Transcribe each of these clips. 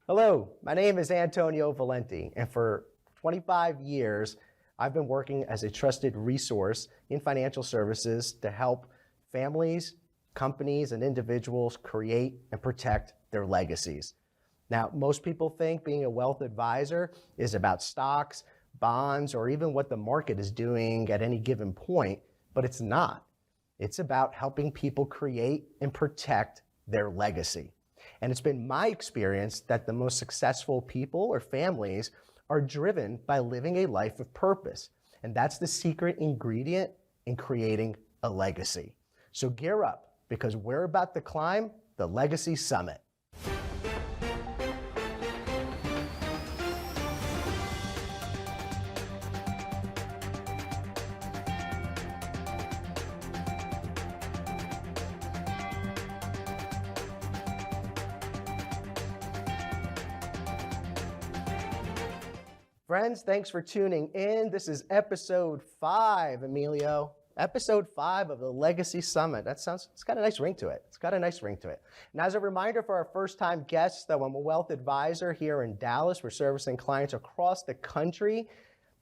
Hello, my name is Antonio Valente, and for 25 years, I've been working as a trusted resource in financial services to help families, companies, and individuals create and protect their legacies. Now, most people think being a wealth advisor is about stocks, bonds, or even what the market is doing at any given point, but it's not. It's about helping people create and protect their legacy. And it's been my experience that the most successful people or families are driven by living a life of purpose. And that's the secret ingredient in creating a legacy. So gear up, because we're about to climb the Legacy Summit. Friends, thanks for tuning in. This is episode 5, Emilio. Episode 5 of the Legacy Summit. It's got a nice ring to it. And as a reminder for our first-time guests, though I'm a wealth advisor here in Dallas, we're servicing clients across the country.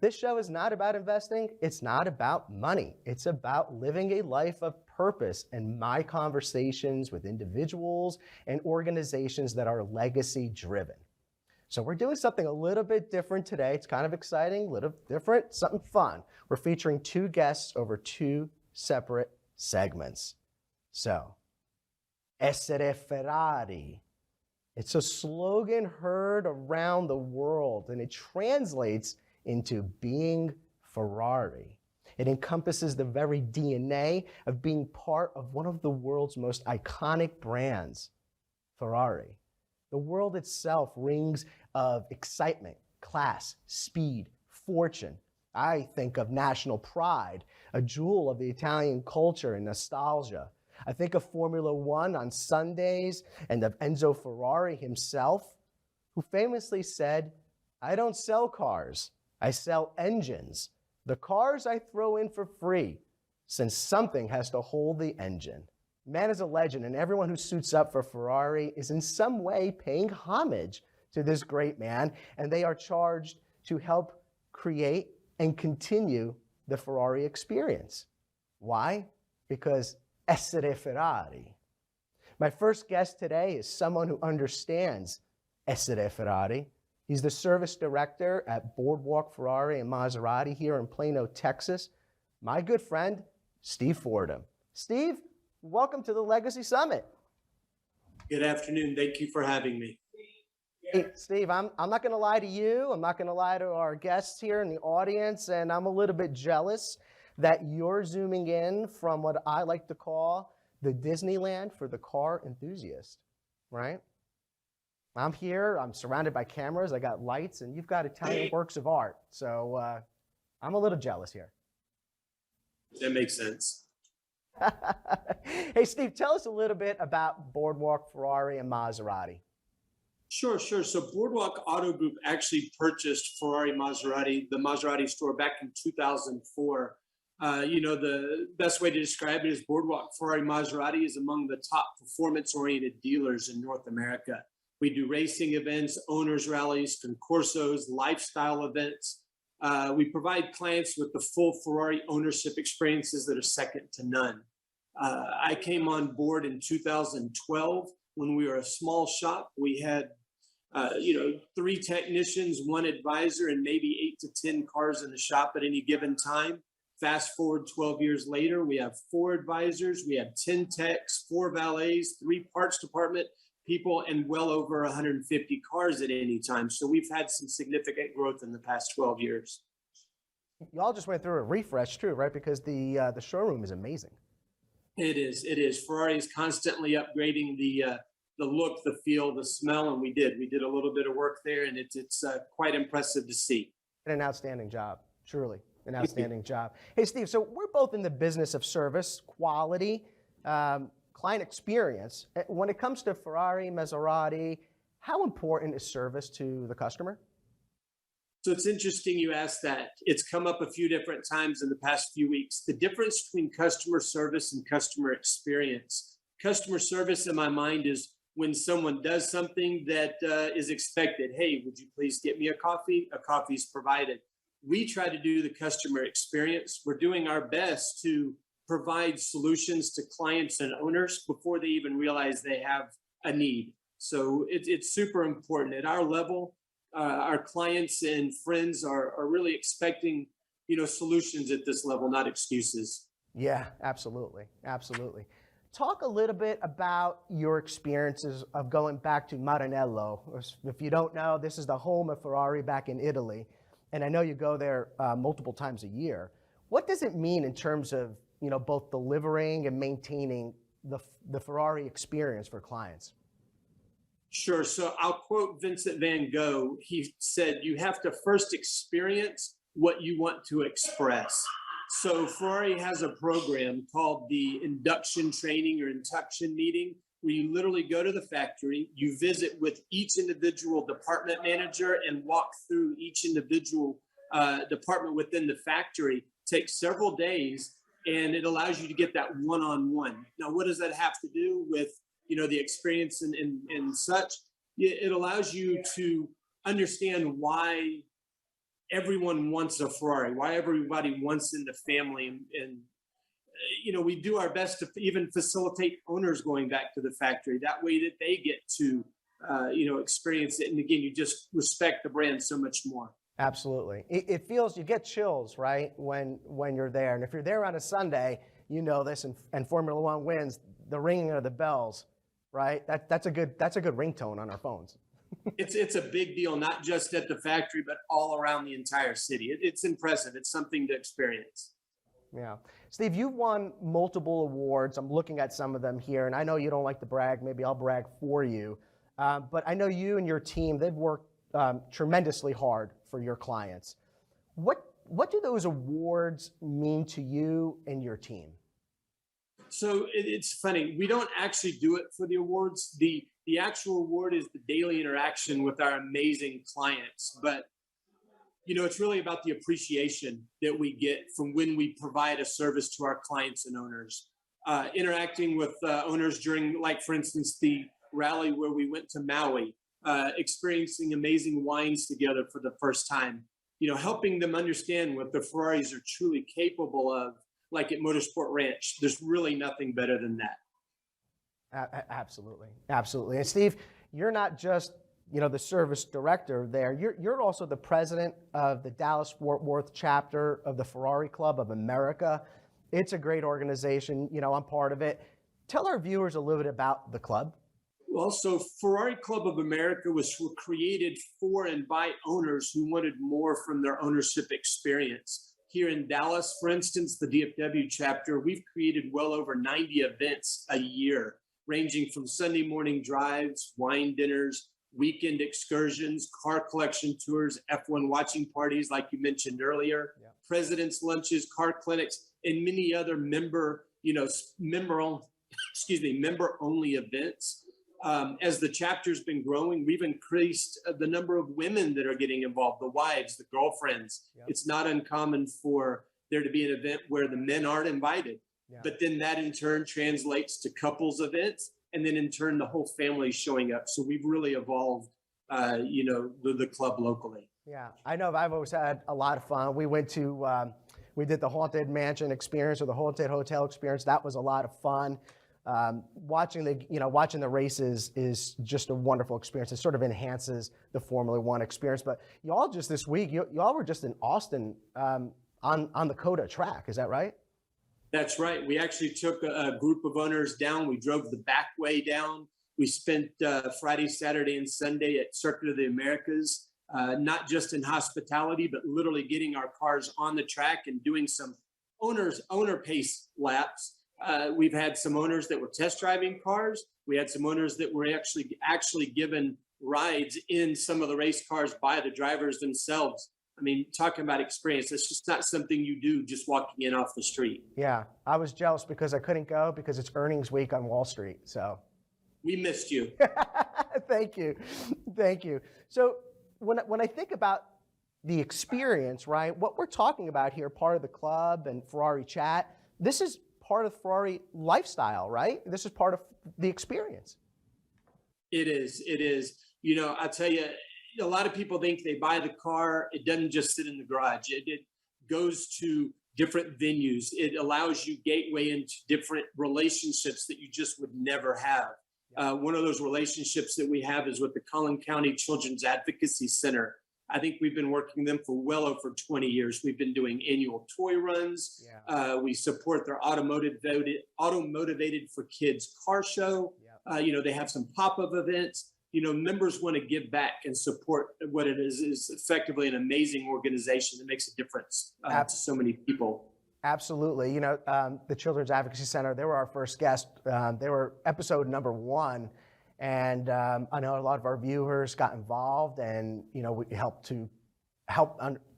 This show is not about investing. It's not about money. It's about living a life of purpose and my conversations with individuals and organizations that are legacy-driven. So we're doing something a little bit different today. It's kind of exciting, a little different, something fun. We're featuring 2 guests over 2 separate segments. So, Essere Ferrari. It's a slogan heard around the world, and it translates into being Ferrari. It encompasses the very DNA of being part of one of the world's most iconic brands, Ferrari. The world itself rings of excitement, class, speed, fortune. I think of national pride, a jewel of the Italian culture and nostalgia. I think of Formula One on Sundays and of Enzo Ferrari himself, who famously said, "I don't sell cars, I sell engines. The cars I throw in for free, since something has to hold the engine." Man is a legend, and everyone who suits up for Ferrari is in some way paying homage to this great man, and they are charged to help create and continue the Ferrari experience. Why? Because essere Ferrari. My first guest today is someone who understands essere Ferrari. He's the service director at Boardwalk Ferrari and Maserati here in Plano, Texas. My good friend, Steve Fordham. Steve, welcome to the Legacy Summit. Good afternoon. Thank you for having me. Hey, Steve, I'm not going to lie to you. I'm not going to lie to our guests here in the audience, and I'm a little bit jealous that you're zooming in from what I like to call the Disneyland for the car enthusiast, right? I'm here. I'm surrounded by cameras. I got lights, and you've got Italian works of art. So I'm a little jealous here. That makes sense. Hey, Steve, tell us a little bit about Boardwalk Ferrari and Maserati. Sure. So Boardwalk Auto Group actually purchased Ferrari Maserati, the Maserati store, back in 2004. The best way to describe it is Boardwalk Ferrari Maserati is among the top performance-oriented dealers in North America. We do racing events, owners rallies, concorsos, lifestyle events. We provide clients with the full Ferrari ownership experiences that are second to none. I came on board in 2012 when we were a small shop. We had 3 technicians, 1 advisor, and maybe 8 to 10 cars in the shop at any given time. Fast forward 12 years later, we have 4 advisors, we have 10 techs, 4 valets, 3 parts department people, and well over 150 cars at any time. So we've had some significant growth in the past 12 years. Y'all just went through a refresh too, right? Because the showroom is amazing. It is. Ferrari is constantly upgrading the look, the feel, the smell, and we did a little bit of work there, and it's quite impressive to see. And an outstanding job, truly, an outstanding job. Hey, Steve, so we're both in the business of service, quality, client experience. When it comes to Ferrari, Maserati, how important is service to the customer? So it's interesting you asked that. It's come up a few different times in the past few weeks. The difference between customer service and customer experience. Customer service in my mind is when someone does something that is expected. Hey, would you please get me a coffee? A coffee is provided. We try to do the customer experience. We're doing our best to provide solutions to clients and owners before they even realize they have a need. So it's super important. At our level, our clients and friends are really expecting, solutions at this level, not excuses. Yeah, absolutely. Absolutely. Talk a little bit about your experiences of going back to Maranello. If you don't know, this is the home of Ferrari back in Italy. And I know you go there multiple times a year. What does it mean in terms of, both delivering and maintaining the Ferrari experience for clients? Sure. So I'll quote Vincent van Gogh. He said, you have to first experience what you want to express. So Ferrari has a program called the induction training or induction meeting, where you literally go to the factory, you visit with each individual department manager and walk through each individual department within the factory. Takes several days, and it allows you to get that one-on-one. Now, what does that have to do with the experience and such? It allows you to understand why everyone wants a Ferrari, why everybody wants in the family. And we do our best to even facilitate owners going back to the factory. That way that they get to, experience it. And again, you just respect the brand so much more. Absolutely. It feels, you get chills, right, when you're there. And if you're there on a Sunday, you know this, and Formula One wins, the ringing of the bells, right? That's a good ringtone on our phones. It's a big deal, not just at the factory, but all around the entire city. It's impressive. It's something to experience. Yeah. Steve, you've won multiple awards. I'm looking at some of them here, and I know you don't like to brag. Maybe I'll brag for you. But I know you and your team, they've worked tremendously hard for your clients. What do those awards mean to you and your team? So it's funny. We don't actually do it for the awards. The actual award is the daily interaction with our amazing clients. But, it's really about the appreciation that we get from when we provide a service to our clients and owners. Interacting with owners during, like, for instance, the rally where we went to Maui, experiencing amazing wines together for the first time, helping them understand what the Ferraris are truly capable of, like at Motorsport Ranch. There's really nothing better than that. Absolutely. Absolutely. And Steve, you're not just, the service director there. You're also the president of the Dallas-Fort Worth chapter of the Ferrari Club of America. It's a great organization. I'm part of it. Tell our viewers a little bit about the club. Well, so Ferrari Club of America was created for and by owners who wanted more from their ownership experience. Here in Dallas, for instance, the DFW chapter, we've created well over 90 events a year, ranging from Sunday morning drives, wine dinners, weekend excursions, car collection tours, F1 watching parties, like you mentioned earlier, president's lunches, car clinics, and many other member-only events. As the chapter's been growing, we've increased the number of women that are getting involved, the wives, the girlfriends. Yep. It's not uncommon for there to be an event where the men aren't invited, but then that in turn translates to couples events, and then in turn the whole family is showing up. So we've really evolved, the club locally. Yeah, I know I've always had a lot of fun. We went to, we did the Haunted Mansion experience or the Haunted Hotel experience. That was a lot of fun. Watching the races is just a wonderful experience. It sort of enhances the Formula One experience. But y'all just this week, y'all were just in Austin on the COTA track. Is that right? That's right. We actually took a group of owners down. We drove the back way down. We spent Friday, Saturday, and Sunday at Circuit of the Americas, not just in hospitality, but literally getting our cars on the track and doing some owner pace laps. We've had some owners that were test driving cars. We had some owners that were actually given rides in some of the race cars by the drivers themselves. I mean, talking about experience, it's just not something you do just walking in off the street. Yeah, I was jealous because I couldn't go because it's earnings week on Wall Street. So we missed you. Thank you. Thank you. So when I think about the experience, right, what we're talking about here, part of the club and Ferrari Chat, this is part of the Ferrari lifestyle, right? This is part of the experience. It is. It is. I tell you, a lot of people think they buy the car. It doesn't just sit in the garage. It goes to different venues. It allows you gateway into different relationships that you just would never have. One of those relationships that we have is with the Collin County Children's Advocacy Center. I think we've been working with them for well over 20 years. We've been doing annual toy runs. Yeah. We support their Auto Motivated for Kids car show. Yeah. They have some pop-up events. Members want to give back and support what it is effectively an amazing organization that makes a difference to so many people. Absolutely. The Children's Advocacy Center, they were our first guest. They were episode number 1. And I know a lot of our viewers got involved, and, we helped to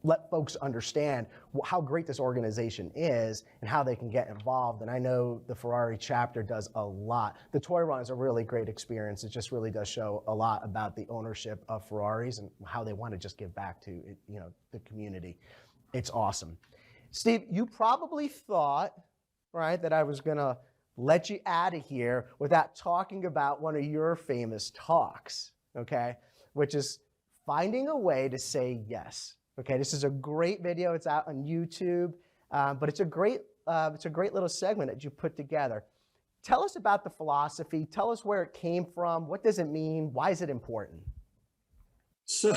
let folks understand how great this organization is and how they can get involved. And I know the Ferrari chapter does a lot. The toy run is a really great experience. It just really does show a lot about the ownership of Ferraris and how they want to just give back to, the community. It's awesome. Steve, you probably thought, right, that I was going to let you out of here without talking about one of your famous talks, okay, which is finding a way to say yes. Okay, this is a great video. It's out on YouTube, but it's a great little segment that you put together. Tell us about the philosophy. Tell us where it came from. What does it mean? Why is it important? So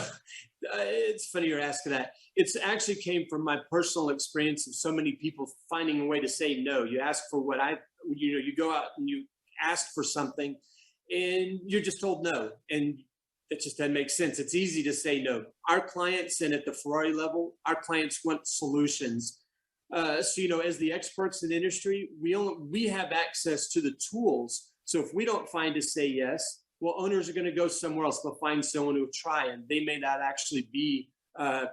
it's funny you're asking that. It's actually came from my personal experience of so many people finding a way to say no. You ask for you go out and you ask for something and you're just told no. And it just doesn't make sense. It's easy to say no. Our clients, and at the Ferrari level, our clients want solutions. As the experts in the industry, we have access to the tools. So if we don't find to say yes, well, owners are going to go somewhere else. They'll find someone who'll try, and they may not actually be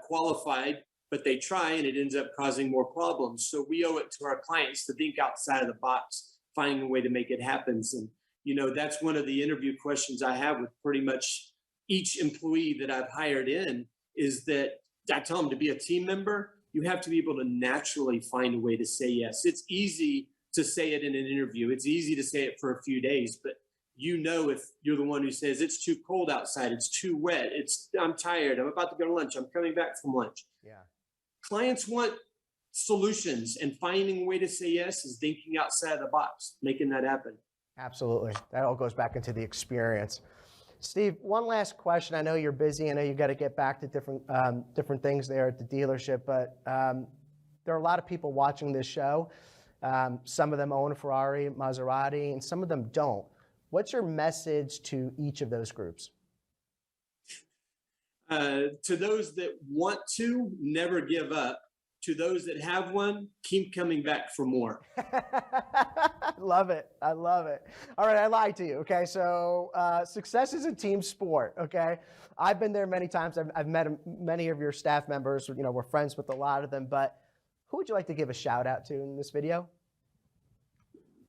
qualified, but they try, and it ends up causing more problems. So we owe it to our clients to think outside of the box, finding a way to make it happen. And that's one of the interview questions I have with pretty much each employee that I've hired in, is that I tell them to be a team member, you have to be able to naturally find a way to say yes. It's easy to say it in an interview. It's easy to say it for a few days, but if you're the one who says it's too cold outside, it's too wet, I'm tired, I'm about to go to lunch, I'm coming back from lunch. Yeah. Clients want solutions, and finding a way to say yes is thinking outside the box, making that happen. Absolutely. That all goes back into the experience. Steve, one last question. I know you're busy. I know you got to get back to different things there at the dealership, but there are a lot of people watching this show. Some of them own a Ferrari, Maserati, and some of them don't. What's your message to each of those groups? To those that want to, never give up. To those that have one, keep coming back for more. I love it. I love it. All right, I lied to you. Okay, so success is a team sport. Okay, I've been there many times. I've met many of your staff members. We're friends with a lot of them. But who would you like to give a shout out to in this video?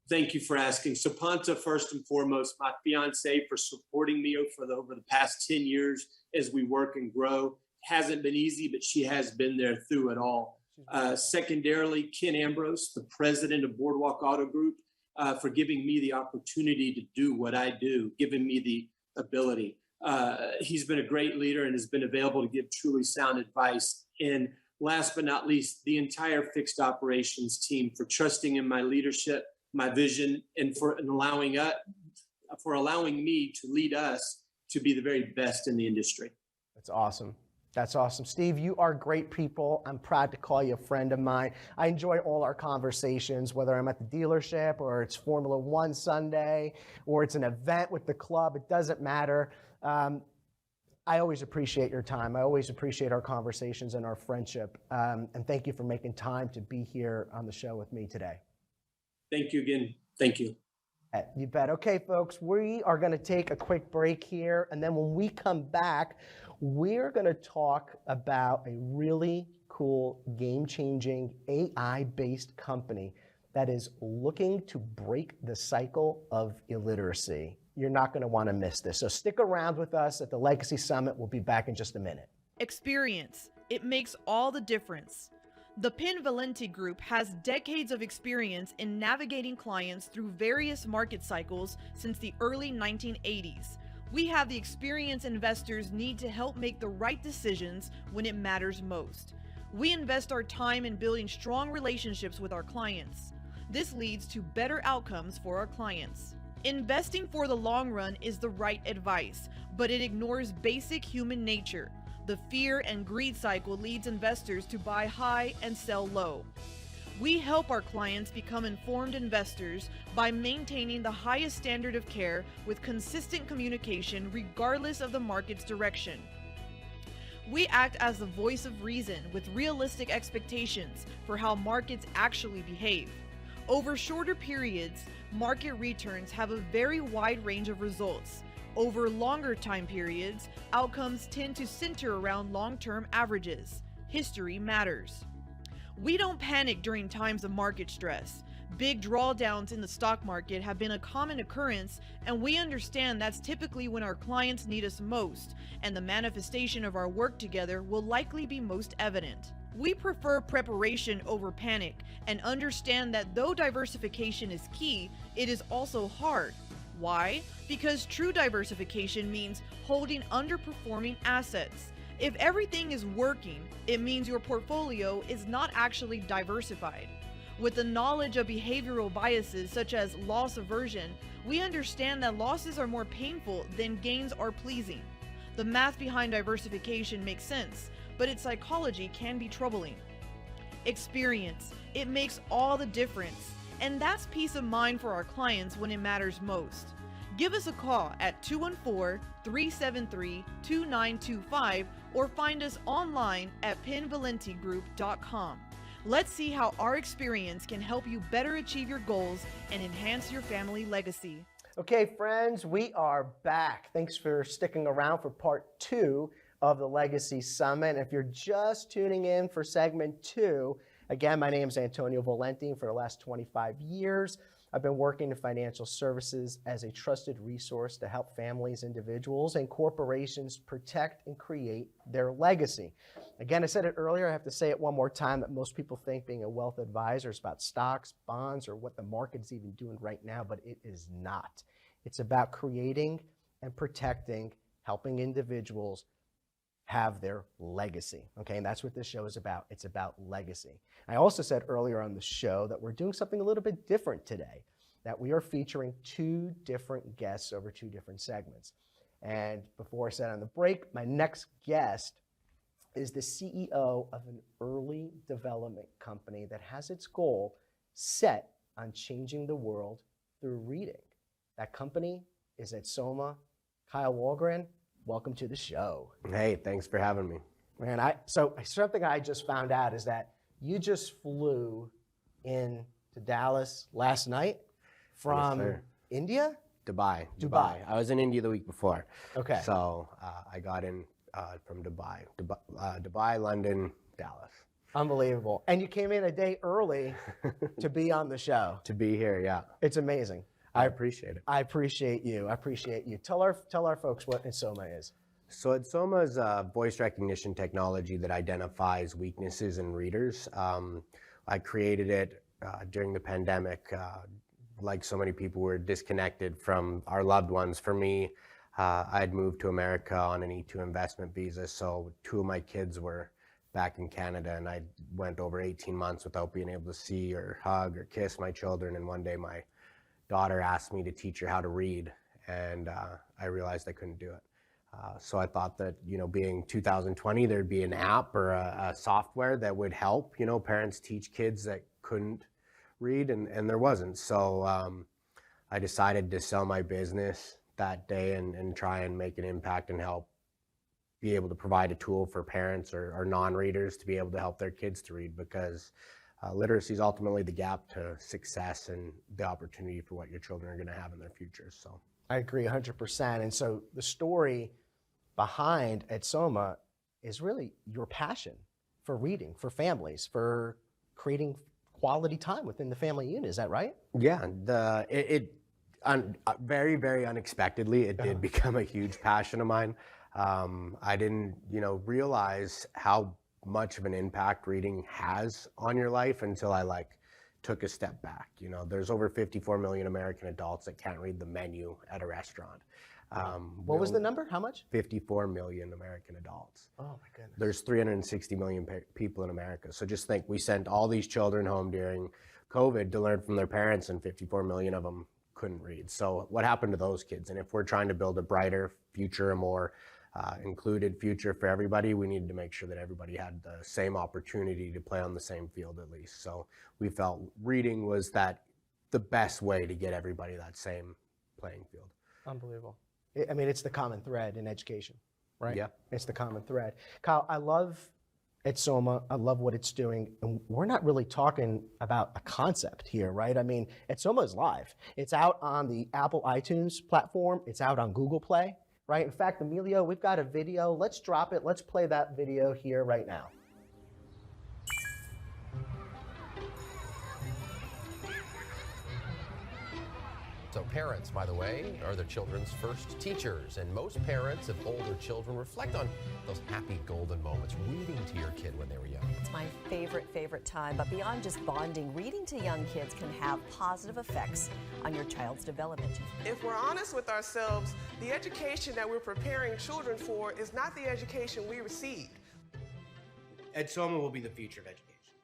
Thank you for asking. So Ponta, first and foremost, my fiance, for supporting me over the past 10 years as we work and grow. Hasn't been easy, but she has been there through it all. Secondarily, Ken Ambrose, the president of Boardwalk Auto Group, for giving me the opportunity to do what I do, giving me the ability. He's been a great leader and has been available to give truly sound advice. And last but not least, the entire fixed operations team for trusting in my leadership, my vision, and for allowing me to lead us to be the very best in the industry. That's awesome. That's awesome. Steve, you are great people. I'm proud to call you a friend of mine. I enjoy all our conversations, whether I'm at the dealership or it's Formula One Sunday or it's an event with the club. It doesn't matter. I always appreciate your time. I always appreciate our conversations and our friendship. And thank you for making time to be here on the show with me today. Thank you again. Thank you. You bet. Okay, folks, we are going to take a quick break here. And then when we come back, we're going to talk about a really cool, game-changing, AI-based company that is looking to break the cycle of illiteracy. You're not going to want to miss this. So stick around with us at the Legacy Summit. We'll be back in just a minute. Experience. It makes all the difference. The Penn Valente Group has decades of experience in navigating clients through various market cycles since the early 1980s. We have the experience investors need to help make the right decisions when it matters most. We invest our time in building strong relationships with our clients. This leads to better outcomes for our clients. Investing for the long run is the right advice, but it ignores basic human nature. The fear and greed cycle leads investors to buy high and sell low. We help our clients become informed investors by maintaining the highest standard of care with consistent communication regardless of the market's direction. We act as the voice of reason with realistic expectations for how markets actually behave. Over shorter periods, market returns have a very wide range of results. Over longer time periods, outcomes tend to center around long-term averages. History matters. We don't panic during times of market stress. Big drawdowns in the stock market have been a common occurrence, and we understand that's typically when our clients need us most, and the manifestation of our work together will likely be most evident. We prefer preparation over panic and understand that though diversification is key, it is also hard. Why? Because true diversification means holding underperforming assets. If everything is working, it means your portfolio is not actually diversified. With the knowledge of behavioral biases such as loss aversion, we understand that losses are more painful than gains are pleasing. The math behind diversification makes sense, but its psychology can be troubling. Experience, it makes all the difference, and that's peace of mind for our clients when it matters most. Give us a call at 214-373-2925 or find us online at pennvalentegroup.com. Let's see how our experience can help you better achieve your goals and enhance your family legacy. Okay, friends, we are back. Thanks for sticking around for part 2 of the Legacy Summit. If you're just tuning in for segment 2, again, my name is Antonio Valente. For the last 25 years, I've been working in financial services as a trusted resource to help families, individuals, and corporations protect and create their legacy. Again, I said it earlier, I have to say it one more time, that most people think being a wealth advisor is about stocks, bonds, or what the market's even doing right now, but it is not. It's about creating and protecting, helping individuals have their legacy, okay? And that's what this show is about. It's about legacy. I also said earlier on the show that we're doing something a little bit different today, that we are featuring 2 different guests over 2 different segments. And before I said on the break, my next guest is the CEO of an early development company that has its goal set on changing the world through reading. That company is Edsoma. Kyle Wallgren, welcome to the show. Hey, thanks for having me. Man, so something I just found out is that you just flew in to Dallas last night from India? Dubai. I was in India the week before. Okay. So I got in from Dubai. Dubai, London, Dallas. Unbelievable. And you came in a day early to be on the show. To be here, yeah. It's amazing. I appreciate it. I appreciate you. I appreciate you. Tell our folks what Edsoma is. So Edsoma is a voice recognition technology that identifies weaknesses in readers. I created it during the pandemic. Like so many people, were disconnected from our loved ones. For me, I had moved to America on an E2 investment visa, so 2 of my kids were back in Canada, and I went over 18 months without being able to see or hug or kiss my children. And one day my daughter asked me to teach her how to read, and I realized I couldn't do it. So I thought that, being 2020, there'd be an app or a software that would help, parents teach kids that couldn't read, and there wasn't. So I decided to sell my business that day and try and make an impact and help be able to provide a tool for parents or non-readers to be able to help their kids to read, because literacy is ultimately the gap to success and the opportunity for what your children are going to have in their future. So I agree 100%. And so the story behind Edsoma is really your passion for reading, for families, for creating quality time within the family unit. Is that right? Yeah, very, very unexpectedly, it did become a huge passion of mine. I didn't, realize how much of an impact reading has on your life until I took a step back. There's over 54 million American adults that can't read the menu at a restaurant. What was the number? How much? 54 million American adults. Oh my goodness. There's 360 million people in America. So just think, we sent all these children home during COVID to learn from their parents, and 54 million of them couldn't read. So what happened to those kids? And if we're trying to build a brighter future, a more included future for everybody, we needed to make sure that everybody had the same opportunity to play on the same field at least. So we felt reading was the best way to get everybody that same playing field. Unbelievable. I mean, it's the common thread in education, right? Yeah. It's the common thread. Kyle, I love Edsoma. I love what it's doing. And we're not really talking about a concept here, right? I mean, Edsoma is live. It's out on the Apple iTunes platform. It's out on Google Play, right? In fact, Emilio, we've got a video. Let's drop it. Let's play that video here right now. So parents, by the way, are their children's first teachers, and most parents of older children reflect on those happy golden moments reading to your kid when they were young. It's my favorite time, but beyond just bonding, reading to young kids can have positive effects on your child's development. If we're honest with ourselves, the education that we're preparing children for is not the education we received. Edsoma will be the future of education.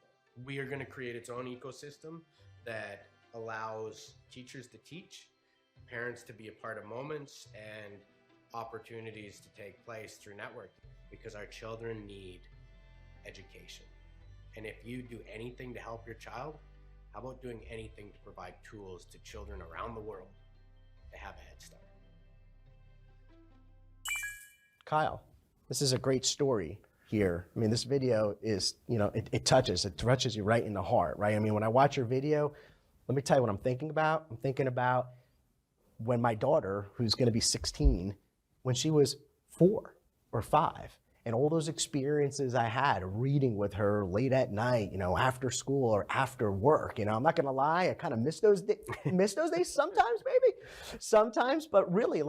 We are going to create its own ecosystem that allows teachers to teach, parents to be a part of moments, and opportunities to take place through networking, because our children need education. And if you do anything to help your child, how about doing anything to provide tools to children around the world to have a head start? Kyle, this is a great story here. I mean, this video is, it touches you right in the heart, right? I mean, when I watch your video, let me tell you what I'm thinking about. I'm thinking about when my daughter, who's going to be 16, when she was 4 or 5, and all those experiences I had reading with her late at night, after school or after work. I'm not going to lie, I kind of miss those days sometimes, maybe. Sometimes, but really,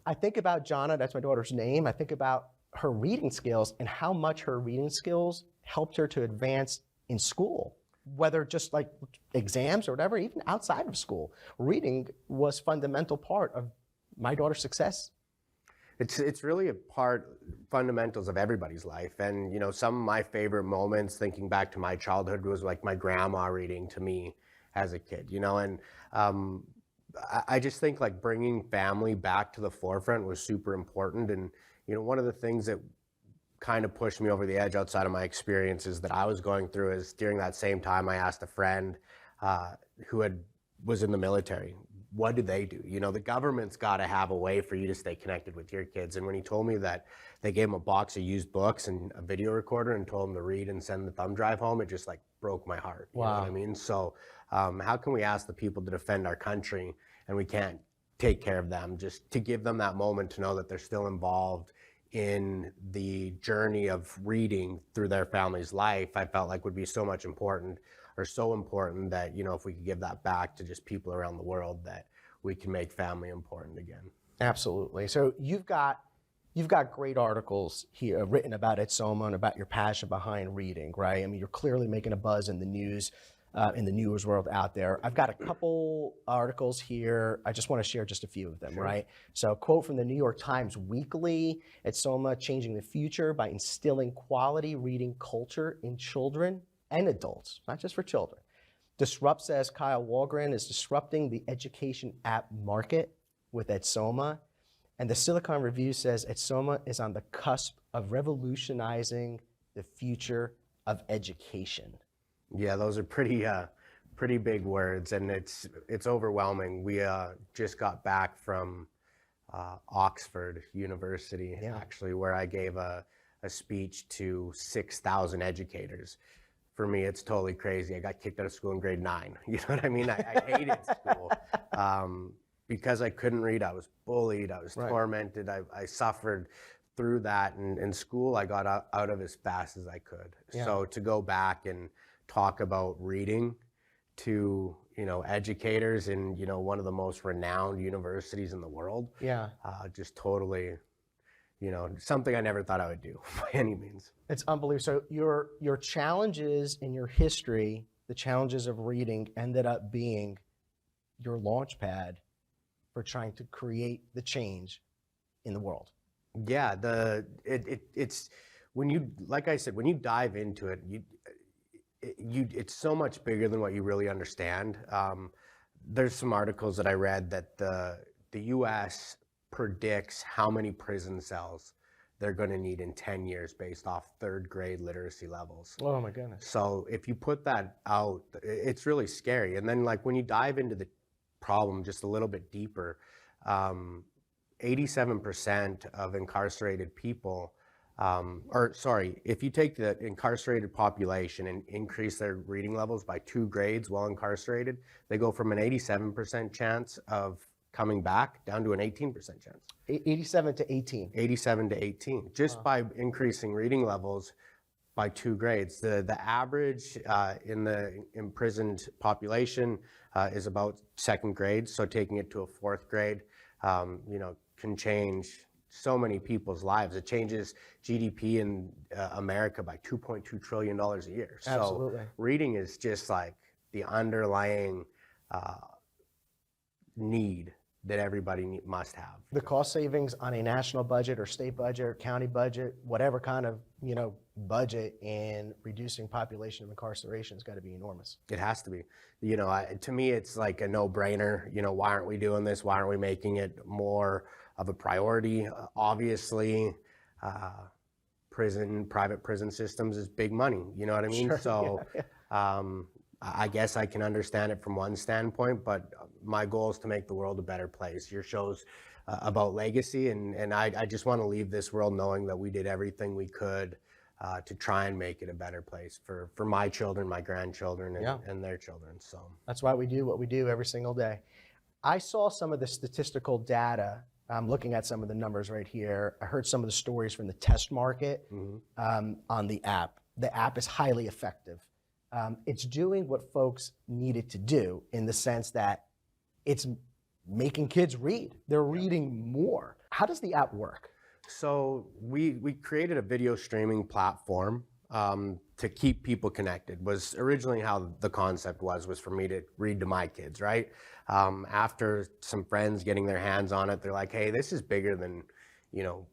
I think about Jonna, that's my daughter's name. I think about her reading skills and how much her reading skills helped her to advance in school. Whether just like exams or whatever, even outside of school, reading was fundamental part of my daughter's success. It's really fundamentals of everybody's life. And, some of my favorite moments thinking back to my childhood was like my grandma reading to me as a kid, and I just think like bringing family back to the forefront was super important. And, one of the things that kind of pushed me over the edge outside of my experiences that I was going through is during that same time I asked a friend who was in the military, what do they do? The government's got to have a way for you to stay connected with your kids. And when he told me that they gave him a box of used books and a video recorder and told him to read and send the thumb drive home, it just like broke my heart. You know what I mean? So how can we ask the people to defend our country and we can't take care of them, just to give them that moment to know that they're still involved in the journey of reading through their family's life, I felt like would be so important that, if we could give that back to just people around the world, that we can make family important again. Absolutely. So you've got great articles here written about Edsoma and about your passion behind reading, right? I mean, you're clearly making a buzz in the news world out there. I've got a couple articles here. I just want to share just a few of them, right? So a quote from the New York Times Weekly, Edsoma changing the future by instilling quality reading culture in children and adults, not just for children. Disrupt says Kyle Wallgren is disrupting the education app market with Edsoma. And the Silicon Review says Edsoma is on the cusp of revolutionizing the future of education. Yeah, those are pretty big words, and it's overwhelming. We just got back from Oxford University, actually, where I gave a speech to 6,000 educators. For me, it's totally crazy. I got kicked out of school in grade 9. You know what I mean? I hated school because I couldn't read. I was bullied. I was tormented. I suffered through that. And in school, I got out of as fast as I could. Yeah. So to go back and talk about reading to educators in one of the most renowned universities in the world, just totally something I never thought I would do by any means. It's unbelievable. So your challenges in your history, the challenges of reading, ended up being your launch pad for trying to create the change in the world. Yeah, it's when you, like I said, when you dive into it, it's so much bigger than what you really understand. There's some articles that I read that the U.S. predicts how many prison cells they're going to need in 10 years based off third grade literacy levels. Oh my goodness. So if you put that out, it's really scary. And then like when you dive into the problem just a little bit deeper, 87% of incarcerated people, if you take the incarcerated population and increase their reading levels by 2 grades while incarcerated, they go from an 87% chance of coming back down to an 18% chance. 87 to 18. 87 to 18, just by increasing reading levels by 2 grades. The average in the imprisoned population is about 2nd grade, so taking it to a 4th grade, can change so many people's lives. It changes GDP in America by $2.2 trillion a year. Absolutely. So reading is just like the underlying need that everybody must have. The cost savings on a national budget or state budget or county budget, whatever kind of, budget in reducing population of incarceration has got to be enormous. It has to be. To me, it's like a no-brainer. Why aren't we doing this? Why aren't we making it more of a priority? Obviously, private prison systems is big money. You know what I mean? Sure, So yeah. I guess I can understand it from one standpoint, but my goal is to make the world a better place. Your show's about legacy, and I just want to leave this world knowing that we did everything we could to try and make it a better place for my children, my grandchildren, and their children. So That's why we do what we do every single day. I saw some of the statistical data. I'm looking at some of the numbers right here. I heard some of the stories from the test market on the app. The app is highly effective. It's doing what folks need it to do in the sense that it's making kids read. They're reading more. How does the app work? So we created a video streaming platform to keep people connected. Was originally how the concept was for me to read to my kids, right? After some friends getting their hands on it, they're like, hey, this is bigger than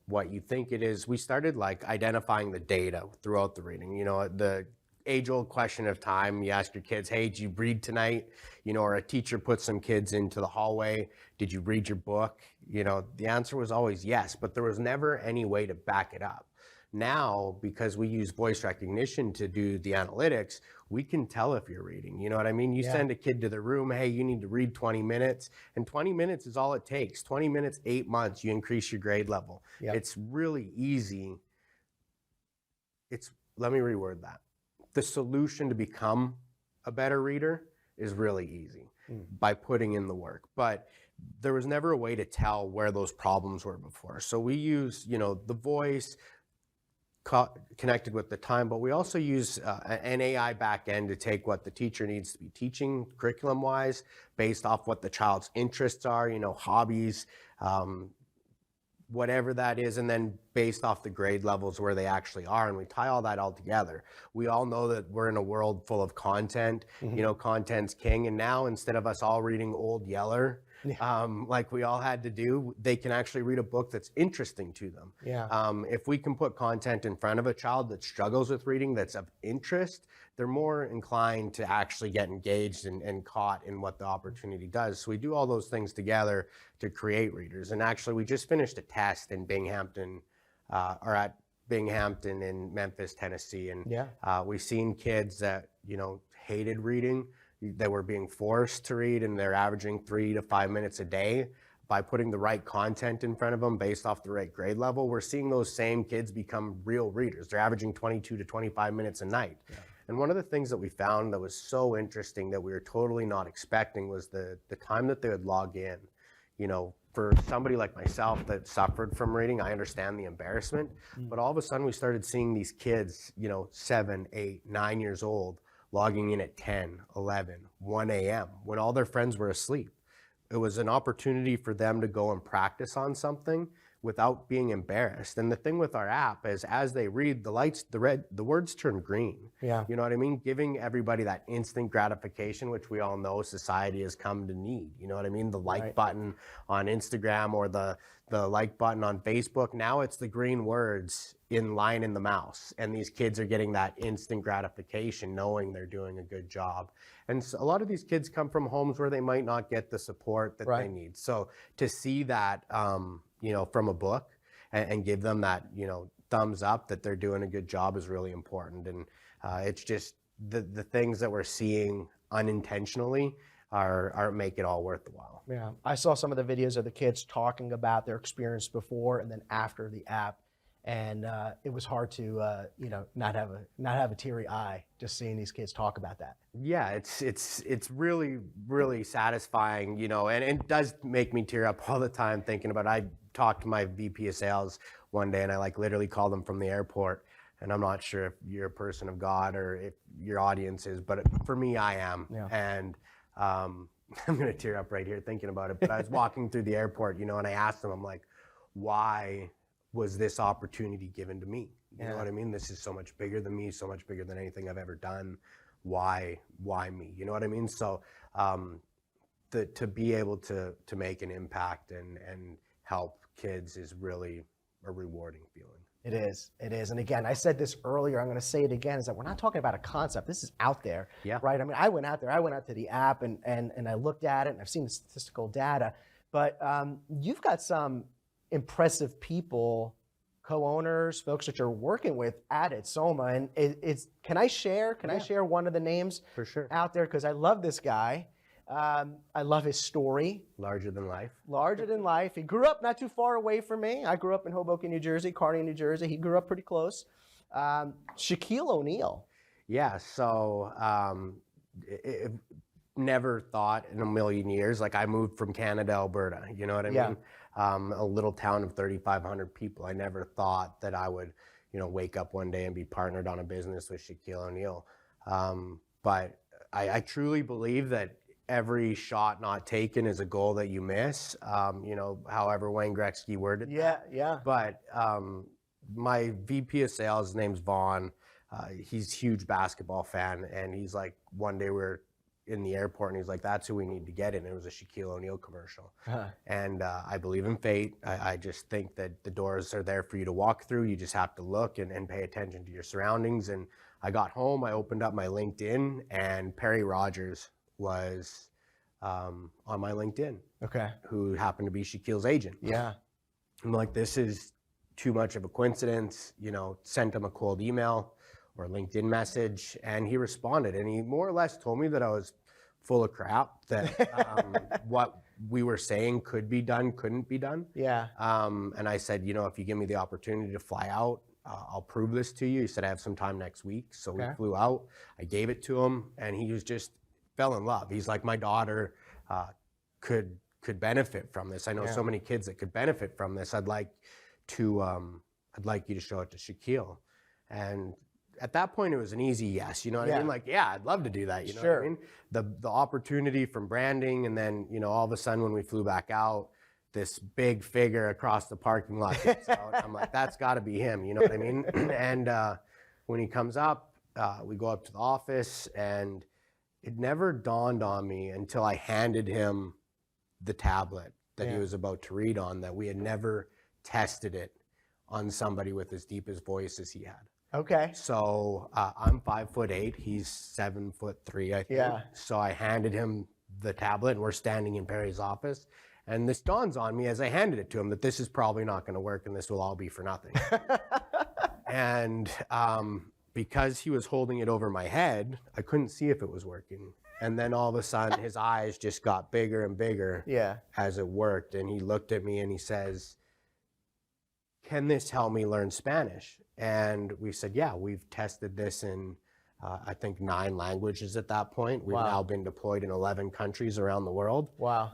what you think it is. We started like identifying the data throughout the reading. The age-old question of time. You ask your kids, hey, did you read tonight? Or a teacher put some kids into the hallway. Did you read your book? The answer was always yes, but there was never any way to back it up. Now, because we use voice recognition to do the analytics, we can tell if you're reading. You know what I mean? You send a kid to the room, hey, you need to read 20 minutes, and 20 minutes is all it takes. 20 minutes, 8 months, you increase your grade level. Yep. It's really easy. Let me reword that. The solution to become a better reader is really easy by putting in the work. But there was never a way to tell where those problems were before. So we use, the voice connected with the time, but we also use an AI back end to take what the teacher needs to be teaching curriculum-wise based off what the child's interests are, hobbies, whatever that is, and then based off the grade levels where they actually are, and we tie all that all together. We all know that we're in a world full of content, content's king, and now instead of us all reading Old Yeller, like we all had to do, they can actually read a book that's interesting to them. If we can put content in front of a child that struggles with reading that's of interest, they're more inclined to actually get engaged and caught in what the opportunity does. So we do all those things together to create readers. And actually, we just finished a test in Binghamton, at Binghamton in Memphis, Tennessee. And we've seen kids that, hated reading. They were being forced to read, and they're averaging 3 to 5 minutes a day. By putting the right content in front of them based off the right grade level, we're seeing those same kids become real readers. They're averaging 22 to 25 minutes a night. And one of the things that we found that was so interesting that we were totally not expecting was the time that they would log in. For somebody like myself that suffered from reading, I understand the embarrassment, but all of a sudden we started seeing these kids, 7, 8, 9 years old, logging in at 10, 11, 1 a.m. when all their friends were asleep. It was an opportunity for them to go and practice on something without being embarrassed. And the thing with our app is, as they read, the words turn green. Yeah. You know what I mean? Giving everybody that instant gratification, which we all know society has come to need. You know what I mean? The like button on Instagram or the like button on Facebook. Now it's the green words in line in the mouse. And these kids are getting that instant gratification, knowing they're doing a good job. And so a lot of these kids come from homes where they might not get the support that they need. So to see that, you know, from a book and give them that, you know, thumbs up that they're doing a good job is really important. And it's just the things that we're seeing unintentionally are make it all worth the while. Yeah, I saw some of the videos of the kids talking about their experience before and then after the app, and it was hard to you know, not have a teary eye just seeing these kids talk about that. Yeah, it's really satisfying, you know, and it does make me tear up all the time thinking about it. I talked to my VP of sales one day, and I like literally called them from the airport. And I'm not sure if you're a person of God or if your audience is, but for me, I am. Yeah. And I'm gonna tear up right here thinking about it. But I was walking through the airport, you know, and I asked them, I'm like, why was this opportunity given to me? You know what I mean? This is so much bigger than me, so much bigger than anything I've ever done. Why me? You know what I mean? So to be able to make an impact and help kids is really a rewarding feeling. It is. And again, I said this earlier, I'm going to say it again, is that we're not talking about a concept. This is out there, right? I mean, I went out to the app and I looked at it and I've seen the statistical data, but you've got some impressive people, co-owners, folks that you're working with at Edsoma. And can I share one of the names For sure. out there? Because I love this guy. I love his story. Larger than life. Larger than life. He grew up not too far away from me. I grew up in Hoboken, New Jersey, Kearney, New Jersey. He grew up pretty close. Shaquille O'Neal. Yeah, so never thought in a million years, like I moved from Canada, Alberta, you know what I mean? A little town of 3,500 people. I never thought that I would, you know, wake up one day and be partnered on a business with Shaquille O'Neal. But I truly believe that every shot not taken is a goal that you miss, you know, however Wayne Gretzky worded that. Yeah. But my VP of sales, his name's Vaughn. He's a huge basketball fan, and he's like, one day we're in the airport, and he's like, that's who we need to get in. It was a Shaquille O'Neal commercial. And I believe in fate. I just think that the doors are there for you to walk through. You just have to look and pay attention to your surroundings. And I got home, I opened up my LinkedIn, and Perry Rogers was on my LinkedIn. Okay. Who happened to be Shaquille's agent. Yeah. I'm like, this is too much of a coincidence, you know, sent him a cold email or LinkedIn message, and he responded, and he more or less told me that I was full of crap, that what we were saying could be done, couldn't be done. Yeah. And I said, you know, if you give me the opportunity to fly out, I'll prove this to you. He said, I have some time next week. So we flew out, I gave it to him, and he was just fell in love. He's like, my daughter could benefit from this. I know so many kids that could benefit from this. I'd like you to show it to Shaquille. And at that point, it was an easy yes. You know what I mean? Like, yeah, I'd love to do that. You know what I mean? The opportunity from branding, and then, you know, all of a sudden when we flew back out, this big figure across the parking lot gets out. I'm like, that's got to be him. You know what I mean? And when he comes up, we go up to the office, and it never dawned on me until I handed him the tablet that he was about to read on, that we had never tested it on somebody with as deep as voice as he had. Okay. So I'm 5'8", he's 7'3", I think. Yeah. So I handed him the tablet, and we're standing in Perry's office. And this dawns on me as I handed it to him that this is probably not going to work, and this will all be for nothing. And because he was holding it over my head, I couldn't see if it was working. And then all of a sudden, his eyes just got bigger and bigger as it worked. And he looked at me and he says, can this help me learn Spanish? And we said, yeah, we've tested this in, I think, 9 languages at that point. We've now been deployed in 11 countries around the world. Wow.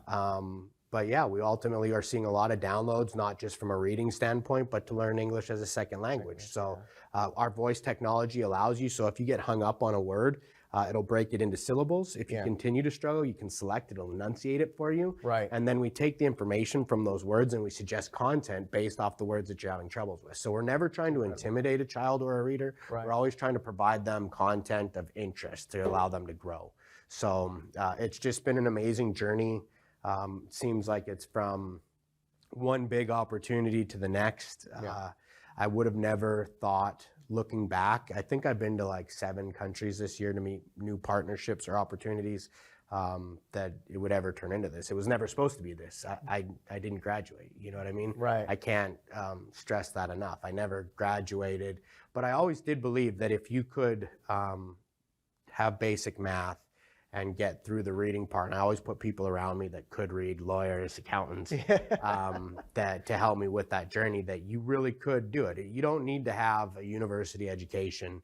But yeah, we ultimately are seeing a lot of downloads, not just from a reading standpoint, but to learn English as a second language. So our voice technology allows you, so if you get hung up on a word, It'll break it into syllables. If you continue to struggle, you can select, it'll enunciate it for you. Right. And then we take the information from those words and we suggest content based off the words that you're having troubles with. So we're never trying to intimidate a child or a reader. Right. We're always trying to provide them content of interest to allow them to grow. So it's just been an amazing journey. Seems like it's from one big opportunity to the next. I would have never thought, looking back, I think I've been to like 7 countries this year to meet new partnerships or opportunities, that it would ever turn into this. It was never supposed to be this. I didn't graduate, you know what I mean? Right. I can't stress that enough. I never graduated, but I always did believe that if you could have basic math and get through the reading part, and I always put people around me that could read, lawyers, accountants, that to help me with that journey, that you really could do it. You don't need to have a university education.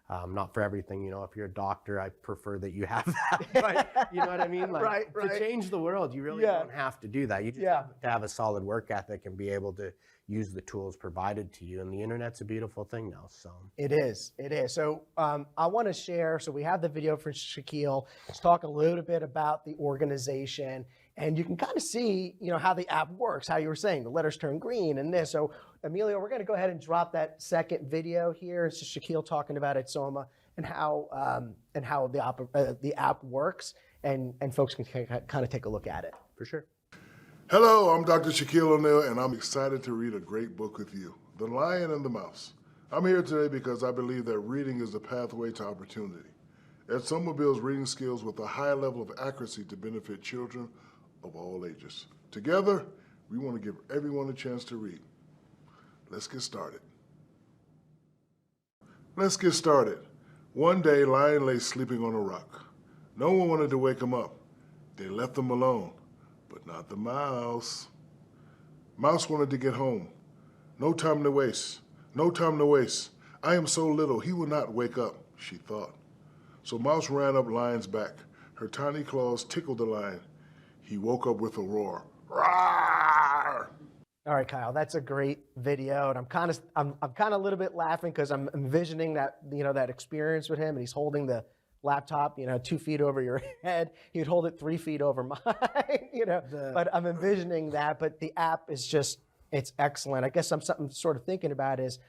Not for everything, you know, if you're a doctor, I prefer that you have that, but you know what I mean? Like, to change the world, you really don't have to do that. You just have to have a solid work ethic and be able to use the tools provided to you. And the internet's a beautiful thing now, so. It is. So I want to share, so we have the video for Shaquille. Let's talk a little bit about the organization, and you can kind of see, you know, how the app works, how you were saying, the letters turn green and this. So Emilio, we're going to go ahead and drop that second video here. It's just Shaquille talking about Edsoma and how the app works, and folks can kind of take a look at it. For sure. Hello, I'm Dr. Shaquille O'Neal, and I'm excited to read a great book with you, The Lion and the Mouse. I'm here today because I believe that reading is the pathway to opportunity. Edsoma builds reading skills with a high level of accuracy to benefit children of all ages. Together, we want to give everyone a chance to read. Let's get started. One day, Lion lay sleeping on a rock. No one wanted to wake him up. They left him alone. But not the mouse. Mouse wanted to get home. No time to waste. I am so little, he will not wake up, she thought. So Mouse ran up Lion's back. Her tiny claws tickled the lion. He woke up with a roar. Roar! All right, Kyle, that's a great video, and I'm kind of a little bit laughing because I'm envisioning that, you know, that experience with him, and he's holding the laptop, you know, 2 feet over your head. He'd hold it 3 feet over mine, you know. But I'm envisioning that. But the app is just, it's excellent. I guess something sort of thinking about is,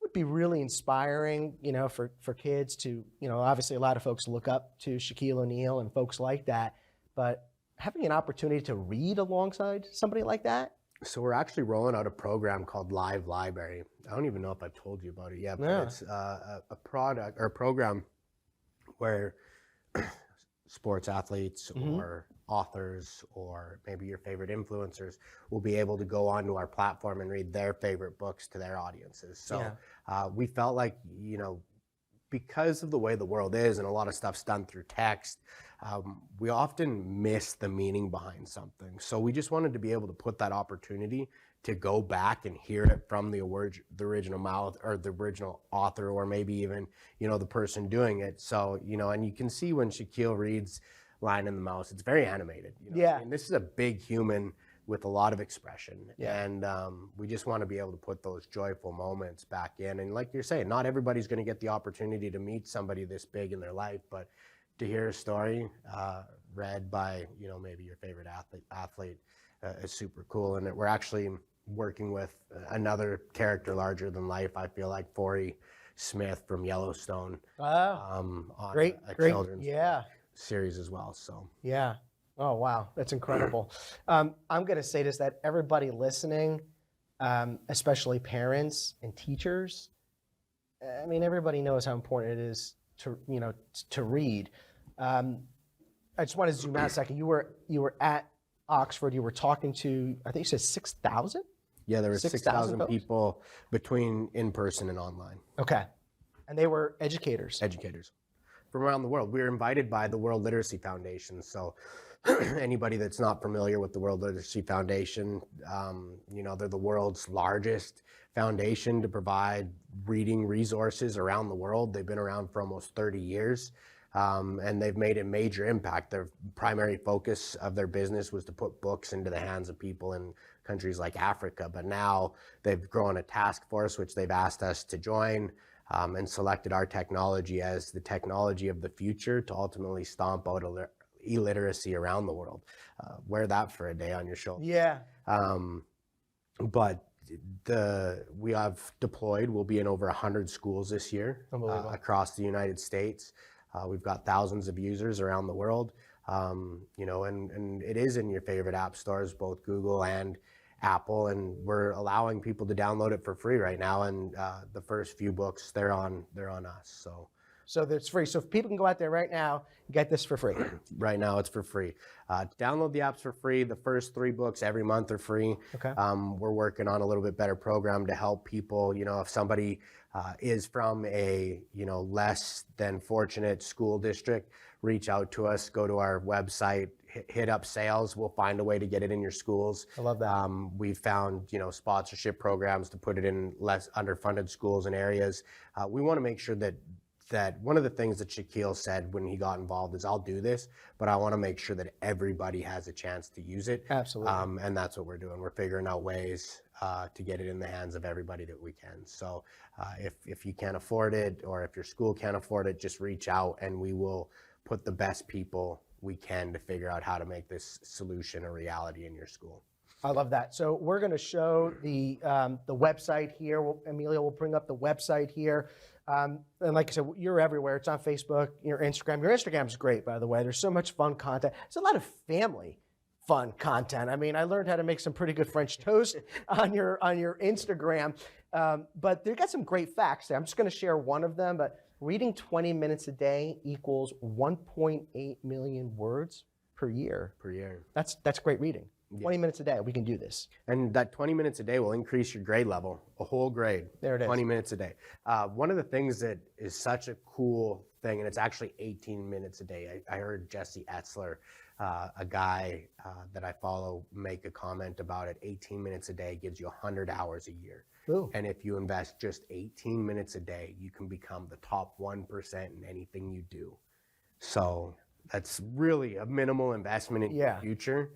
would be really inspiring, you know, for kids to, you know, obviously a lot of folks look up to Shaquille O'Neal and folks like that, but having an opportunity to read alongside somebody like that. So we're actually rolling out a program called Live Library. I don't even know if I've told you about it yet, but it's a product or a program where sports athletes or authors or maybe your favorite influencers will be able to go onto our platform and read their favorite books to their audiences. So we felt like, you know, because of the way the world is and a lot of stuff's done through text, we often miss the meaning behind something. So we just wanted to be able to put that opportunity to go back and hear it from the original mouth or the original author, or maybe even, you know, the person doing it. So, you know, and you can see when Shaquille reads Lion and the Mouse, it's very animated. You know? I mean, this is a big human with a lot of expression. And we just want to be able to put those joyful moments back in. And like you're saying, not everybody's going to get the opportunity to meet somebody this big in their life, but to hear a story read by, you know, maybe your favorite athlete is super cool. And we're actually working with another character larger than life, I feel like, Forey Smith from Yellowstone. On great children's series as well. So oh wow, that's incredible. I'm going to say this, that everybody listening, especially parents and teachers, I mean, everybody knows how important it is to, you know, to read. I just want to zoom out a second. You were at Oxford. You were talking to, I think you said 6,000. Yeah, there were 6,000 people between in person and online. Okay, and they were educators. Educators from around the world. We were invited by the World Literacy Foundation. So anybody that's not familiar with the World Literacy Foundation, you know, they're the world's largest foundation to provide reading resources around the world. They've been around for almost 30 years. And they've made a major impact. Their primary focus of their business was to put books into the hands of people in countries like Africa, but now they've grown a task force, which they've asked us to join. and selected our technology as the technology of the future to ultimately stomp out illiteracy around the world. Wear that for a day on your shoulder. Yeah. But we have deployed, we'll be in over 100 schools this year across the United States. We've got thousands of users around the world, and it is in your favorite app stores, both Google and Apple, and we're allowing people to download it for free right now. And the first few books, they're on us. So that's free. So if people can go out there right now, get this for free. Right now, it's for free. Download the apps for free. The first 3 books every month are free. Okay. We're working on a little bit better program to help people. If somebody is from a less than fortunate school district, reach out to us. Go to our website. Hit up sales. We'll find a way to get it in your schools. I love that. We've found sponsorship programs to put it in less underfunded schools and areas. We want to make sure that one of the things that Shaquille said when he got involved is, I'll do this, but I want to make sure that everybody has a chance to use it. Absolutely. And that's what we're doing. We're figuring out ways to get it in the hands of everybody that we can. So if you can't afford it, or if your school can't afford it, just reach out and we will put the best people we can to figure out how to make this solution a reality in your school. I love that. So we're going to show the website here. Emilio will bring up the website here. And like I said, you're everywhere. It's on Facebook, your Instagram. Your Instagram is great, by the way. There's so much fun content. There's a lot of family fun content. I mean, I learned how to make some pretty good French toast on your Instagram. But they've got some great facts there. I'm just going to share one of them. But reading 20 minutes a day equals 1.8 million words per year. That's great reading. 20 minutes a day, we can do this. And that 20 minutes a day will increase your grade level, a whole grade. There it is. 20 minutes a day. One of the things that is such a cool thing, and it's actually 18 minutes a day. I heard Jesse Etzler, a guy that I follow, make a comment about it. 18 minutes a day gives you 100 hours a year. Ooh. And if you invest just 18 minutes a day, you can become the top 1% in anything you do. So that's really a minimal investment in your future.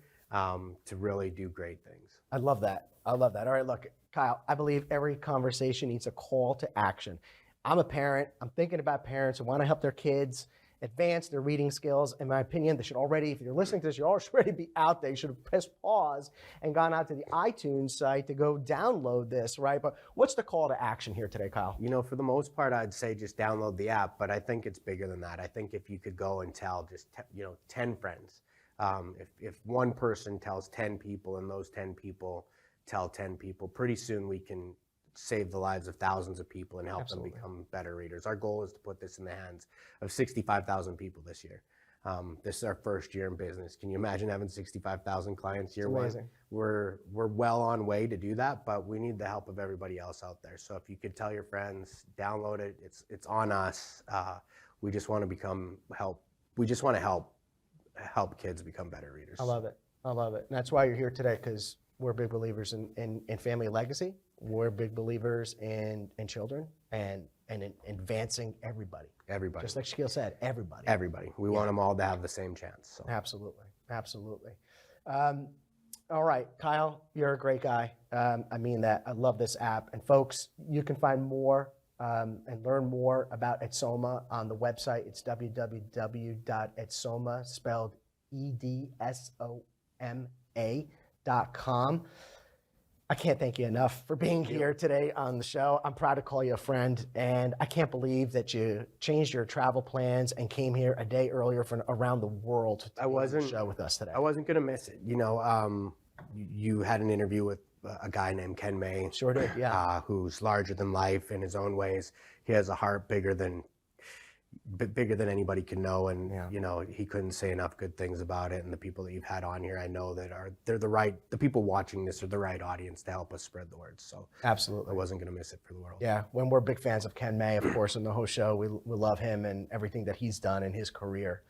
To really do great things. I love that. All right, look, Kyle, I believe every conversation needs a call to action. I'm a parent. I'm thinking about parents who want to help their kids advance their reading skills. In my opinion, they should already, if you're listening to this, you already be out there. You should have pressed pause and gone out to the iTunes site to go download this, right? But what's the call to action here today, Kyle? For the most part, I'd say just download the app, but I think it's bigger than that. I think if you could go and tell just 10 friends, if one person tells 10 people and those 10 people tell 10 people, pretty soon we can save the lives of thousands of people and help them become better readers. Our goal is to put this in the hands of 65,000 people this year. This is our first year in business. Can you imagine having 65,000 clients year one? We're well on way to do that, but we need the help of everybody else out there. So if you could tell your friends, download it. It's on us. We just want to help kids become better readers. I love it. And that's why you're here today, because we're big believers in family legacy. We're big believers in children and in advancing everybody. Everybody. Just like Shaquille said, everybody. Everybody. We want them all to have the same chance. So. Absolutely. All right, Kyle, you're a great guy. I mean that. I love this app. And folks, you can find more and learn more about Edsoma on the website. It's www.edsoma, spelled EDSOMA.com. I can't thank you enough for being here today on the show. I'm proud to call you a friend, and I can't believe that you changed your travel plans and came here a day earlier from around the world to be on the show with us today. I wasn't going to miss it. You had an interview with a guy named Ken May. Sure did, yeah. Who's larger than life in his own ways. He has a heart bigger than anybody can know, and he couldn't say enough good things about it. And the people that you've had on here, I know that the people watching this are the right audience to help us spread the word. So absolutely, I wasn't going to miss it for the world. Yeah, when we're big fans of Ken May, of course, in the whole show, we love him and everything that he's done in his career.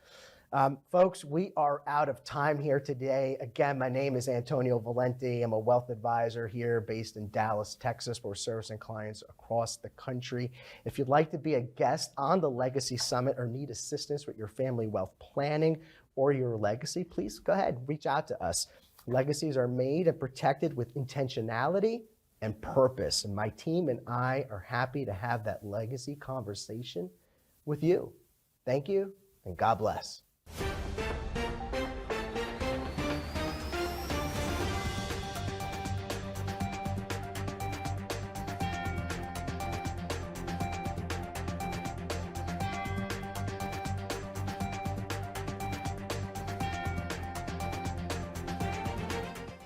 Folks, we are out of time here today. Again, my name is Antonio Valente. I'm a wealth advisor here based in Dallas, Texas. We're servicing clients across the country. If you'd like to be a guest on the Legacy Summit or need assistance with your family wealth planning or your legacy, please go ahead, reach out to us. Legacies are made and protected with intentionality and purpose. And my team and I are happy to have that legacy conversation with you. Thank you, and God bless.